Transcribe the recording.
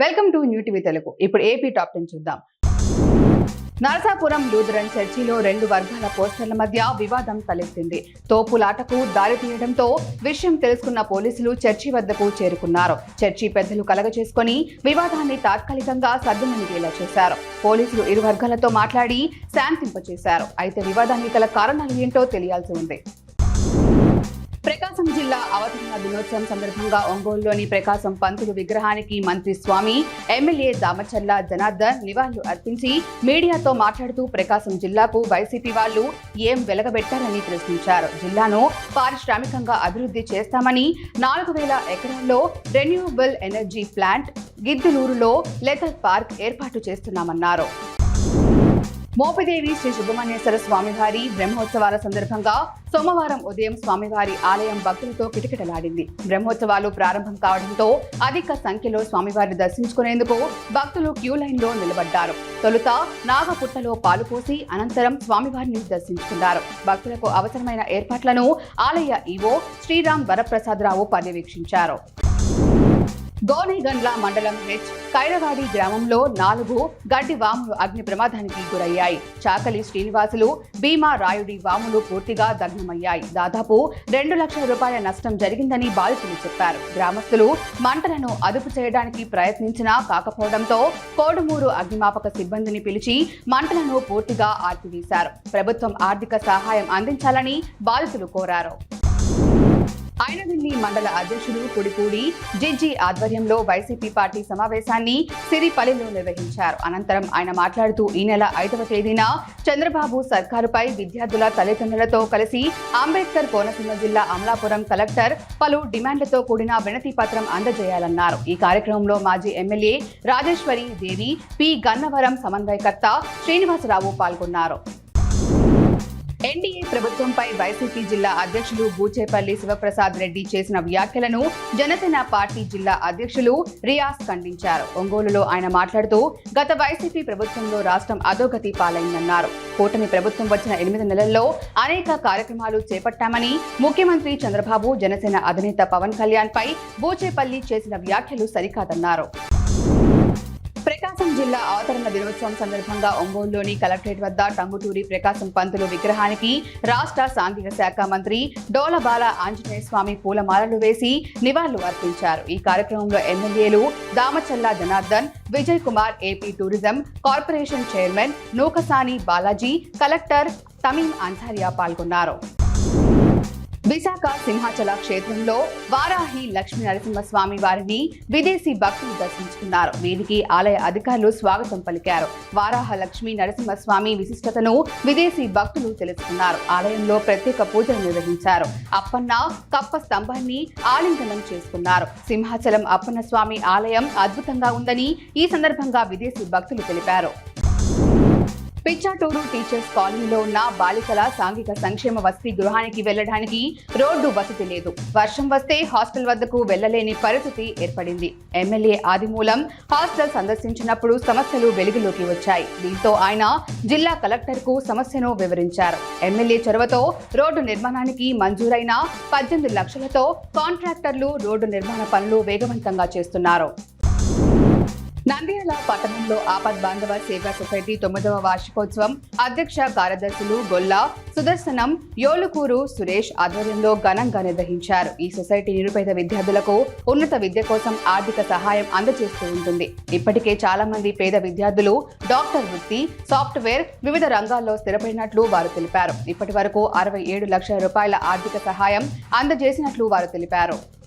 Welcome to new TV Telugu. ఇప్పుడు AP top 10 చూద్దాం. Narasapuram Lutheran చర్చిలో రెండు వర్గాల పోస్టర్ల మధ్య వివాదం తలెత్తింది. తోపులాటకు దారి తీయడంతో విషయం తెలుసుకున్న పోలీసులు చర్చి వద్దకు చేరుకున్నారు. చర్చి పెద్దలు కలగచేసుకుని వివాదాన్ని తాత్కాలికంగా సద్దుమణిగేలా చేశారు. పోలీసులు ఇరు వర్గాలతో మాట్లాడి శాంతింపచేశారు. అయితే వివాదానికి గల కారణాలు ఏంటో తెలియాల్సి ఉంది. ప్రకాశం జిల్లా అవతరణ దినోత్సవం సందర్భంగా ఒంగోలులోని ప్రకాశం పంతులు విగ్రహానికి మంత్రి స్వామి, ఎమ్మెల్యే దామచర్ల జనార్దన్ నివాళులు అర్పించి మీడియాతో మాట్లాడుతూ ప్రకాశం జిల్లాకు వైసీపీ వాళ్లు ఏం వెలగబెట్టారని ప్రశ్నించారు. జిల్లాను పారిశ్రామికంగా అభివృద్ధి చేస్తామని 4,000 ఎకరాల్లో రెన్యూవబుల్ ఎనర్జీ ప్లాంట్, గిద్దలూరులో లెథర్ పార్క్ ఏర్పాటు చేస్తున్నామన్నారు. మోపిదేవి శ్రీ సుబ్రహ్మణ్యేశ్వర స్వామివారి బ్రహ్మోత్సవాల సందర్భంగా సోమవారం ఉదయం స్వామివారి ఆలయం భక్తులతో కిటకిటలాడింది. బ్రహ్మోత్సవాలు ప్రారంభం కావడంతో అధిక సంఖ్యలో స్వామివారిని దర్శించుకునేందుకు భక్తులు క్యూ లైన్లో నిలబడ్డారు. తొలుత నాగపుట్టలో పాలు పోసి అనంతరం స్వామివారిని దర్శించుకున్నారు. భక్తులకు అవసరమైన ఏర్పాట్లను ఆలయ ఈవో శ్రీరామ్ వరప్రసాదరావు పర్యవేక్షించారు. గోనెగండ్ల మండలం కైరవాడి గ్రామంలో 4 గడ్డి వాములు అగ్ని ప్రమాదానికి గురయ్యాయి. చాకలి శ్రీనివాసులు, భీమా రాయుడి వాములు పూర్తిగా దగ్నమయ్యాయి. దాదాపు 2 లక్షల రూపాయల నష్టం జరిగిందని బాధితులు చెప్పారు. గ్రామస్తులు మంటలను అదుపు చేయడానికి ప్రయత్నించినా కాకపోవడంతో కోడుమూరు అగ్నిమాపక సిబ్బందిని పిలిచి మంటలను పూర్తిగా ఆర్పివేశారు. ప్రభుత్వం ఆర్థిక సహాయం అందించాలని బాధితులు కోరారు. ఐనవిల్లి మండల అధ్యక్షుడు కుడిపూడి జిజ్జి ఆధ్వర్యంలో వైసీపీ పార్టీ సమావేశాన్ని సిరిపల్లిలో నిర్వహించారు. అనంతరం ఆయన మాట్లాడుతూ ఈ నెల 5వ తేదీన చంద్రబాబు సర్కారుపై విద్యార్థుల తల్లిదండ్రులతో కలిసి అంబేద్కర్ కోనసీమ జిల్లా అమలాపురం కలెక్టర్ పలు డిమాండ్లతో కూడిన వినతి పత్రం అందజేయాలన్నారు. ఈ కార్యక్రమంలో మాజీ ఎమ్మెల్యే రాజేశ్వరి దేవి, పి గన్నవరం సమన్వయకర్త శ్రీనివాసరావు పాల్గొన్నారు. ఎన్డీఏ ప్రభుత్వంపై వైసీపీ జిల్లా అధ్యక్షులు బూచేపల్లి శివప్రసాద్ రెడ్డి చేసిన వ్యాఖ్యలను జనసేన పార్టీ జిల్లా అధ్యక్షులు రియాజ్ ఖండించారు. ఒంగోలులో ఆయన మాట్లాడుతూ గత వైసీపీ ప్రభుత్వంలో రాష్ట్రం అధోగతి పాలైందన్నారు. కూటమి ప్రభుత్వం వచ్చిన 8 నెలల్లో అనేక కార్యక్రమాలు చేపట్టామని ముఖ్యమంత్రి చంద్రబాబు, జనసేన అధినేత పవన్ కళ్యాణ్ పై బూచేపల్లి చేసిన వ్యాఖ్యలు సరికాదన్నారు. ప్రకాశం జిల్లా అవతరణ దినోత్సవం సందర్భంగా ఒంగోలులోని కలెక్టరేట్ వద్ద టంగుటూరి ప్రకాశం పంతులు విగ్రహానికి రాష్ట్ర సాంఘిక శాఖ మంత్రి డోలబాల ఆంజనేయ స్వామి పూలమాలలు వేసి నివాళులు అర్పించారు. ఈ కార్యక్రమంలో ఎమ్మెల్యేలు Damacharla Janardhan, Vijay Kumar, AP tourism corporation chairman Nookasani Balaji, collector Tameem Ansariya పాల్గొన్నారు. విశాఖ సింహాచల క్షేత్రంలో వారాహి లక్ష్మీ నరసింహస్వామి వారిని విదేశీ భక్తులు దర్శించుకున్నారు. వీరికి ఆలయ అధికారులు స్వాగతం పలికారు. వారాహ లక్ష్మీ నరసింహస్వామి విశిష్టతను విదేశీ భక్తులు తెలుసుకున్నారు. ఆలయంలో ప్రత్యేక పూజలు నిర్వహించారు. అప్పన్న కప్ప స్తంభాన్ని ఆలింగనం చేసుకున్నారు. సింహాచలం అప్పన్న స్వామి ఆలయం అద్భుతంగా ఉందని ఈ సందర్భంగా విదేశీ భక్తులు తెలిపారు. పిచ్చాటూరు టీచర్స్ కాలనీలో ఉన్న బాలికల సాంఘిక సంక్షేమ వసతి గృహానికి వెళ్లడానికి రోడ్డు వసతి లేదు. వర్షం వస్తే హాస్టల్ వద్దకు వెళ్లలేని పరిస్థితి ఏర్పడింది. ఎమ్మెల్యే ఆదిమూలం హాస్టల్ సందర్శించినప్పుడు సమస్యలు వెలుగులోకి వచ్చాయి. దీంతో ఆయన జిల్లా కలెక్టర్కు సమస్యను వివరించారు. ఎమ్మెల్యే చొరవతో రోడ్డు నిర్మాణానికి మంజూరైన 18 లక్షలతో కాంట్రాక్టర్లు రోడ్డు నిర్మాణ పనులు వేగవంతంగా చేస్తున్నారు. నంద్యాల పట్టణంలో ఆపద్ బాంధవ సేవా సొసైటీ 9వ వార్షికోత్సవం అధ్యక్ష కార్యదర్శులు గొల్లా సుదర్శనం, యోలుకూరు సురేష్ ఆధ్వర్యంలో ఘనంగా నిర్వహించారు. ఈ సొసైటీ నిరుపేద విద్యార్థులకు ఉన్నత విద్య కోసం ఆర్థిక సహాయం అందజేస్తూ ఉంటుంది. ఇప్పటికే చాలా మంది పేద విద్యార్థులు డాక్టర్ వృత్తి, సాఫ్ట్వేర్, వివిధ రంగాల్లో స్థిరపడినట్లు వారు తెలిపారు. ఇప్పటి వరకు 67 లక్షల రూపాయల ఆర్థిక సహాయం అందజేసినట్లు వారు తెలిపారు.